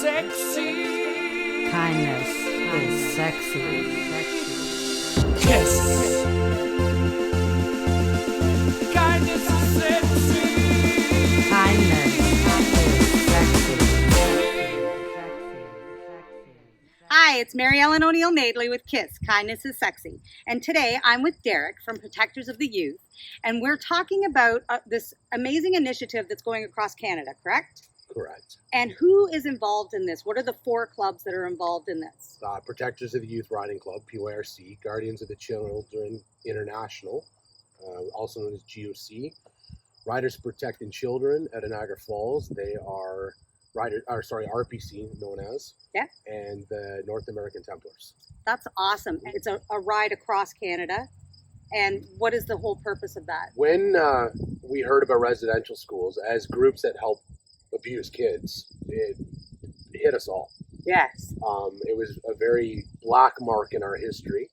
sexy. Kindness is sexy. Kiss. Kindness is sexy. Kindness is sexy. Hi, it's Mary Ellen O'Neill Madeley with KIS, Kindness is Sexy. And today I'm with Derek from Protectors of the Youth, and we're talking about this amazing initiative that's going across Canada, correct? Correct. And who is involved in this? What are the 4 clubs that are involved in this? Protectors of the Youth Riding Club, PYRC, Guardians of the Children International, also known as GOC, Riders Protecting Children at Niagara Falls. They are RPC, known as, Yeah. and the North American Templars. That's awesome. It's a ride across Canada. And what is the whole purpose of that? When we heard about residential schools as groups that help abuse kids, it hit us all. Yes. It was a very black mark in our history.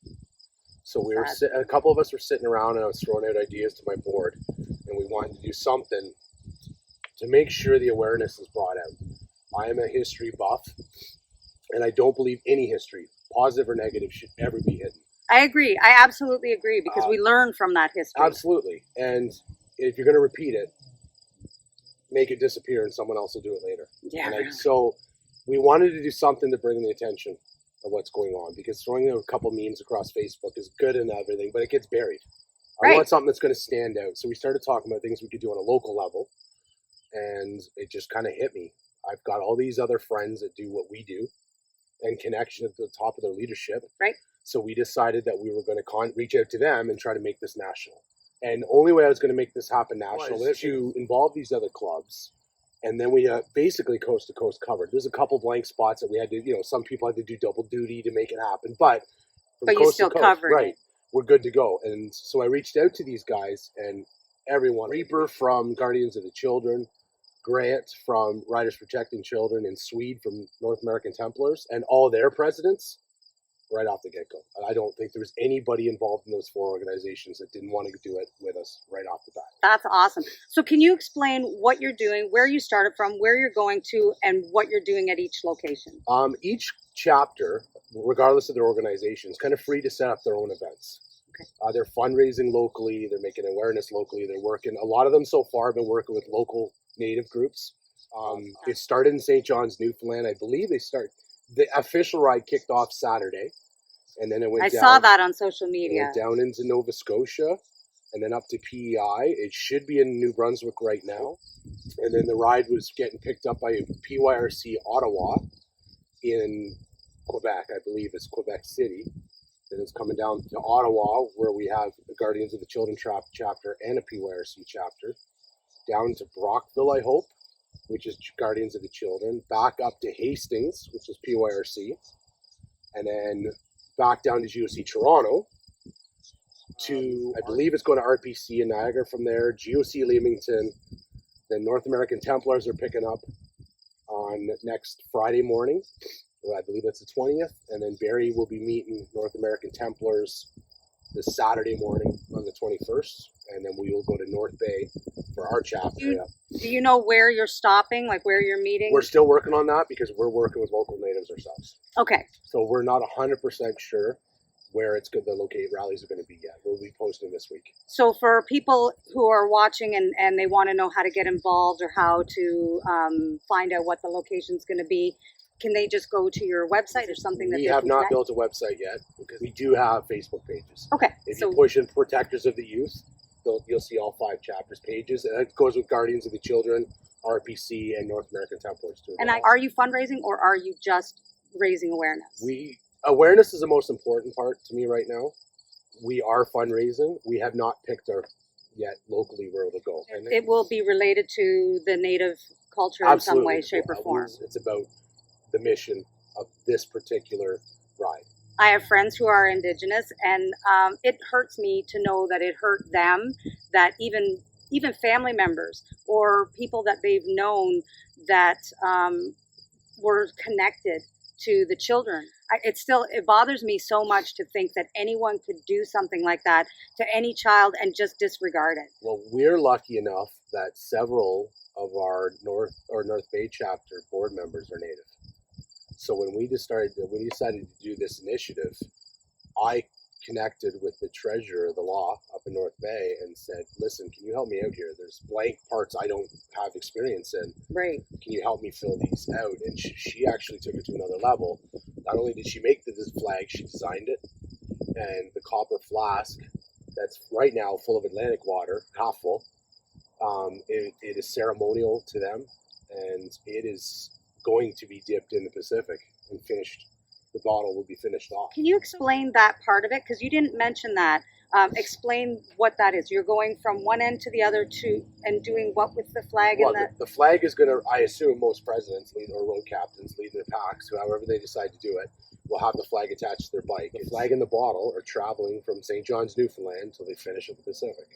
So we were a couple of us were sitting around, and I was throwing out ideas to my board, and we wanted to do something to make sure the awareness is brought out. I am a history buff, and I don't believe any history, positive or negative, should ever be hidden. I agree. I absolutely agree, because we learn from that history. Absolutely. And if you're going to repeat it, make it disappear and someone else will do it later. Yeah. So we wanted to do something to bring the attention of what's going on, because throwing a couple memes across Facebook is good and everything, but it gets buried. I want something that's going to stand out. So we started talking about things we could do on a local level, and it just kind of hit me. I've got all these other friends that do what we do and connection at the top of their leadership. Right. So we decided that we were going to reach out to them and try to make this national. And the only way I was going to make this happen national was to involve these other clubs. And then we basically coast to coast covered. There's a couple blank spots that we had to, some people had to do double duty to make it happen. But you still covered right, we're good to go. And so I reached out to these guys, and everyone, Reaper from Guardians of the Children, Grant from Riders Protecting Children, and Swede from North American Templars, and all their presidents, right off the get-go. I don't think there was anybody involved in those 4 organizations that didn't want to do it with us right off the bat. That's awesome. So can you explain what you're doing, where you started from, where you're going to, and what you're doing at each location? Each chapter, regardless of their organization, is kind of free to set up their own events. Okay. They're fundraising locally, they're making awareness locally, they're working, a lot of them so far have been working with local Native groups. It started in St. John's, Newfoundland. I believe the official ride kicked off Saturday, and then it went down. I saw that on social media. Went down into Nova Scotia, and then up to PEI. It should be in New Brunswick right now. And then the ride was getting picked up by PYRC Ottawa in Quebec. I believe it's Quebec City. Then it's coming down to Ottawa, where we have the Guardians of the Children chapter and a PYRC chapter. Down to Brockville, I hope, which is Guardians of the Children, back up to Hastings, which is PYRC, and then back down to GOC Toronto, to, I believe it's going to RPC in Niagara from there, GOC Leamington, then North American Templars are picking up on next Friday morning, I believe that's the 20th, and then Barrie will be meeting North American Templars this Saturday morning on the 21st, and then we will go to North Bay for our chapter. Do you know where you're stopping, like where you're meeting? We're still working on that because we're working with local natives ourselves. Okay. So we're not 100% sure where the rallies are going to be yet. We'll be posting this week. So for people who are watching and they want to know how to get involved or how to find out what the location's going to be, can they just go to your website or something? We have not built a website yet, because we do have Facebook pages. Okay. If you push in Protectors of the Youth, you'll see all 5 chapters pages. And it goes with Guardians of the Children, RPC, and North American Templars too. And are you fundraising, or are you just raising awareness? Awareness is the most important part to me right now. We are fundraising. We have not picked yet locally where it'll go. And it will be related to the Native culture in some way, shape, or form. It's about the mission of this particular ride. I have friends who are Indigenous, and it hurts me to know that it hurt them, that even family members or people that they've known that were connected to the children. It bothers me so much to think that anyone could do something like that to any child and just disregard it. Well, we're lucky enough that several of our North Bay chapter board members are Native. So when we decided to do this initiative, I connected with the treasurer of the law up in North Bay and said, listen, can you help me out here? There's blank parts I don't have experience in. Right. Can you help me fill these out? And she actually took it to another level. Not only did she make the flag, she designed it. And the copper flask that's right now full of Atlantic water, half full, it is ceremonial to them, and it is going to be dipped in the Pacific and finished. The bottle will be finished off. Can you explain that part of it? Because you didn't mention that. Explain what that is. You're going from one end to the other and doing what with the flag? Well, the flag is going to, I assume most presidents or road captains lead their packs, however they decide to do it, will have the flag attached to their bike. The flag and the bottle are traveling from St. John's, Newfoundland until they finish at the Pacific,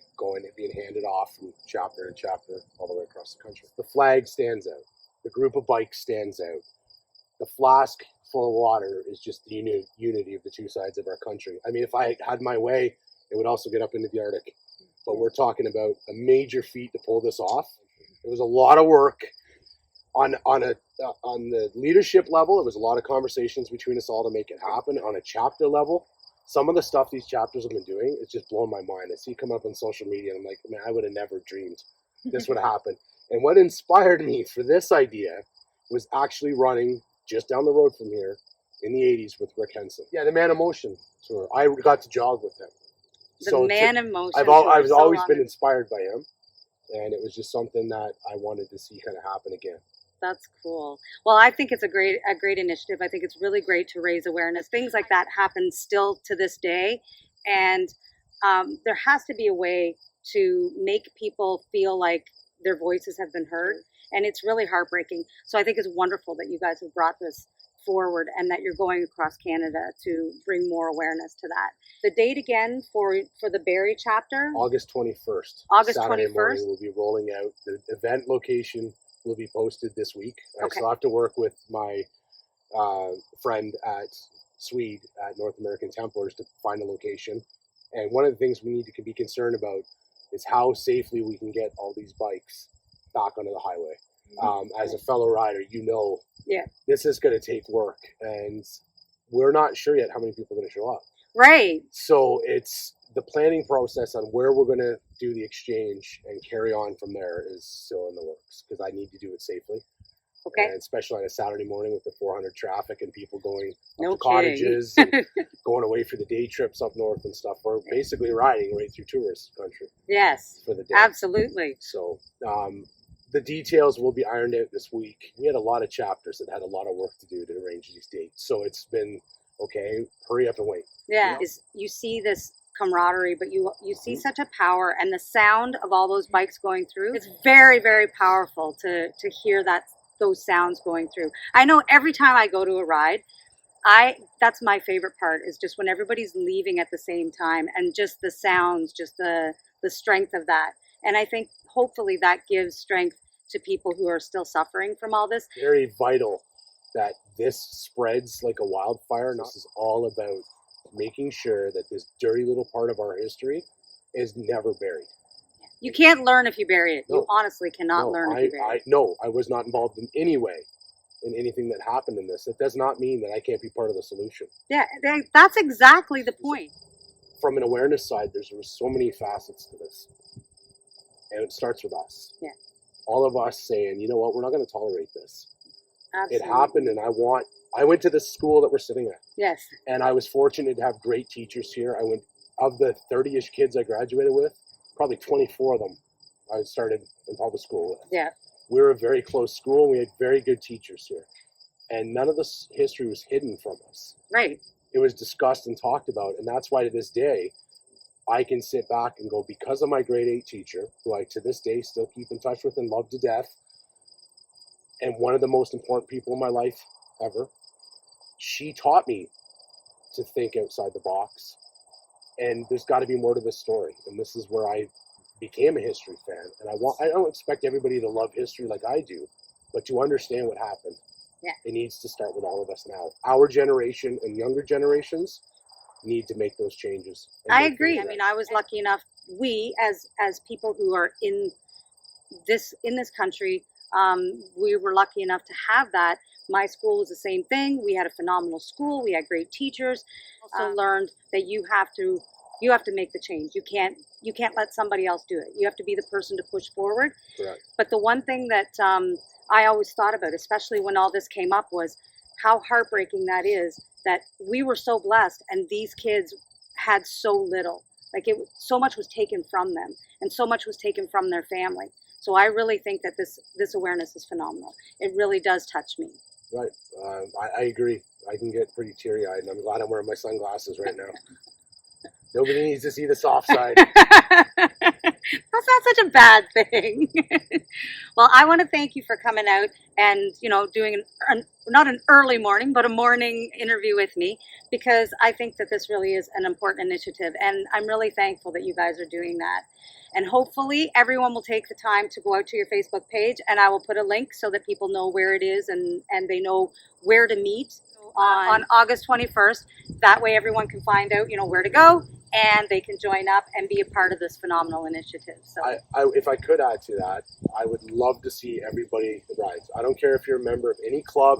being handed off from chapter to chapter all the way across the country. The flag stands out. The group of bikes stands out. The flask full of water is just the unity of the two sides of our country. I mean, if I had my way, it would also get up into the Arctic. But we're talking about a major feat to pull this off. It was a lot of work on the leadership level. It was a lot of conversations between us all to make it happen. On a chapter level, some of the stuff these chapters have been doing is just blowing my mind. I see it come up on social media, and I'm like, man, I would have never dreamed this would happen. And what inspired me for this idea was actually running just down the road from here in the 80s with Rick Henson. Yeah, the Man of Motion tour. I got to jog with him. The Man of Motion. I've always been inspired by him, and it was just something that I wanted to see kind of happen again. That's cool. Well, I think it's a great initiative. I think it's really great to raise awareness. Things like that happen still to this day, and there has to be a way to make people feel like their voices have been heard, and it's really heartbreaking. So I think it's wonderful that you guys have brought this forward and that you're going across Canada to bring more awareness to that. The date again for the Barrie chapter? August 21st. August Saturday 21st? morning we'll be rolling out. The event location will be posted this week. Okay. I still have to work with my friend at Swede at North American Templars to find a location. And one of the things we need to be concerned about is how safely we can get all these bikes back onto the highway. As a fellow rider, yeah, this is going to take work, and we're not sure yet how many people are going to show up. Right. So it's the planning process on where we're going to do the exchange and carry on from there is still in the works, because I need to do it safely. Okay. And especially on a Saturday morning with the 400 traffic and people going No up to cottages and going away for the day trips up north and stuff. We're basically riding right through tourist country. Yes. For the day. Absolutely. So the details will be ironed out this week. We had a lot of chapters that had a lot of work to do to arrange these dates. So it's been, okay, hurry up and wait. Yeah. You see this camaraderie, but you see such a power, and the sound of all those bikes going through. It's very, very powerful to hear those sounds going through. I know every time I go to a ride, that's my favorite part, is just when everybody's leaving at the same time, and just the sounds, just the strength of that. And I think hopefully that gives strength to people who are still suffering from all this. Very vital that this spreads like a wildfire. And this is all about making sure that this dirty little part of our history is never buried. You can't learn if you bury it. No. You honestly cannot learn if you bury it. No, I was not involved in any way in anything that happened in this. It does not mean that I can't be part of the solution. Yeah, that's exactly the point. From an awareness side, there's so many facets to this. And it starts with us. Yeah. All of us saying, you know what, we're not going to tolerate this. Absolutely. It happened, and I went to the school that we're sitting at. Yes. And I was fortunate to have great teachers here. Of the 30-ish kids I graduated with, probably 24 of them I started in public school with. Yeah. We were a very close school. We had very good teachers here. And none of this history was hidden from us. Right. It was discussed and talked about. And that's why to this day, I can sit back and go, because of my grade 8 teacher, who I to this day still keep in touch with and love to death, and one of the most important people in my life ever, she taught me to think outside the box. And there's got to be more to this story. And this is where I became a history fan. And I don't expect everybody to love history like I do, but to understand what happened. Yeah. It needs to start with all of us now. Our generation and younger generations need to make those changes. I agree. I mean, I was lucky enough, we as people who are in this country, We were lucky enough to have that. My school was the same thing. We had a phenomenal school. We had great teachers. Also learned that you have to make the change. You can't let somebody else do it. You have to be the person to push forward. Correct. But the one thing that I always thought about, especially when all this came up, was how heartbreaking that is, that we were so blessed and these kids had so little. Like so much was taken from them, and so much was taken from their family. So I really think that this awareness is phenomenal. It really does touch me. Right. I agree. I can get pretty teary-eyed, and I'm glad I'm wearing my sunglasses right now. Nobody needs to see the soft side. That's not such a bad thing. Well, I want to thank you for coming out and, doing not an early morning, but a morning interview with me, because I think that this really is an important initiative, and I'm really thankful that you guys are doing that. And hopefully everyone will take the time to go out to your Facebook page, and I will put a link so that people know where it is and they know where to meet on August 21st. That way everyone can find out, where to go, and they can join up and be a part of this phenomenal initiative. So, if I could add to that, I would love to see everybody that rides. I don't care if you're a member of any club.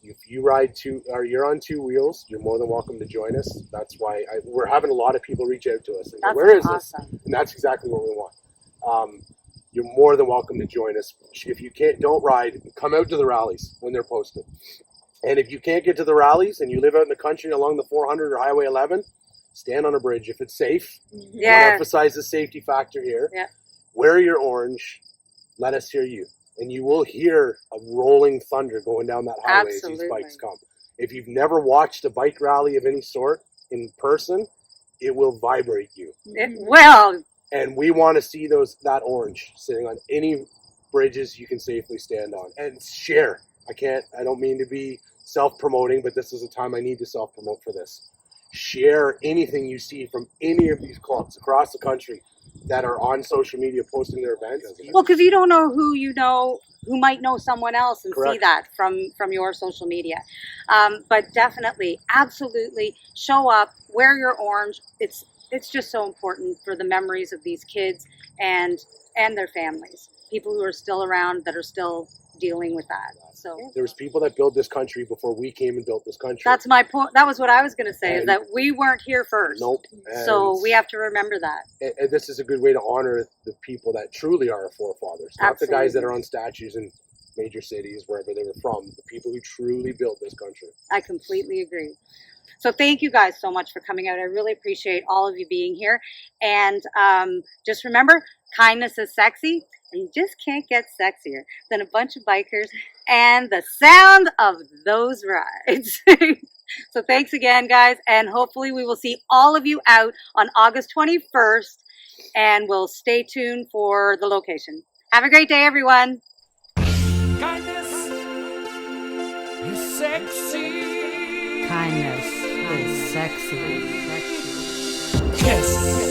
If you ride you're on two wheels, you're more than welcome to join us. That's why we're having a lot of people reach out to us and go, where is awesome. this? And that's exactly what we want. You're more than welcome to join us. If you don't ride, come out to the rallies when they're posted. And if you can't get to the rallies and you live out in the country along the 400 or Highway 11, stand on a bridge if it's safe. Yeah. I want to emphasize the safety factor here. Yeah. Wear your orange. Let us hear you. And you will hear a rolling thunder going down that highway as these bikes come. If you've never watched a bike rally of any sort in person, it will vibrate you. It will. And we want to see that orange sitting on any bridges you can safely stand on. And share. I don't mean to be self-promoting, but this is a time I need to self-promote for this. Share anything you see from any of these clubs across the country that are on social media posting their events. Well, because you don't know who might know someone else and Correct. see that from your social media. But definitely, absolutely, show up, wear your orange. It's just so important for the memories of these kids and their families, people who are still around that are still dealing with that. So there's people that built this country before we came and built this country. that's my point. That was what I was going to say, is that we weren't here first. Nope. So we have to remember that. And this is a good way to honor the people that truly are our forefathers, not the guys that are on statues in major cities, wherever they were from, the people who truly built this country. I completely agree. So thank you guys so much for coming out. I really appreciate all of you being here. And just remember, kindness is sexy, and you just can't get sexier than a bunch of bikers and the sound of those rides. So thanks again, guys, and hopefully we will see all of you out on August 21st, and we'll stay tuned for the location. Have a great day, everyone. Kindness is sexy. Kindness is sexy. Yes.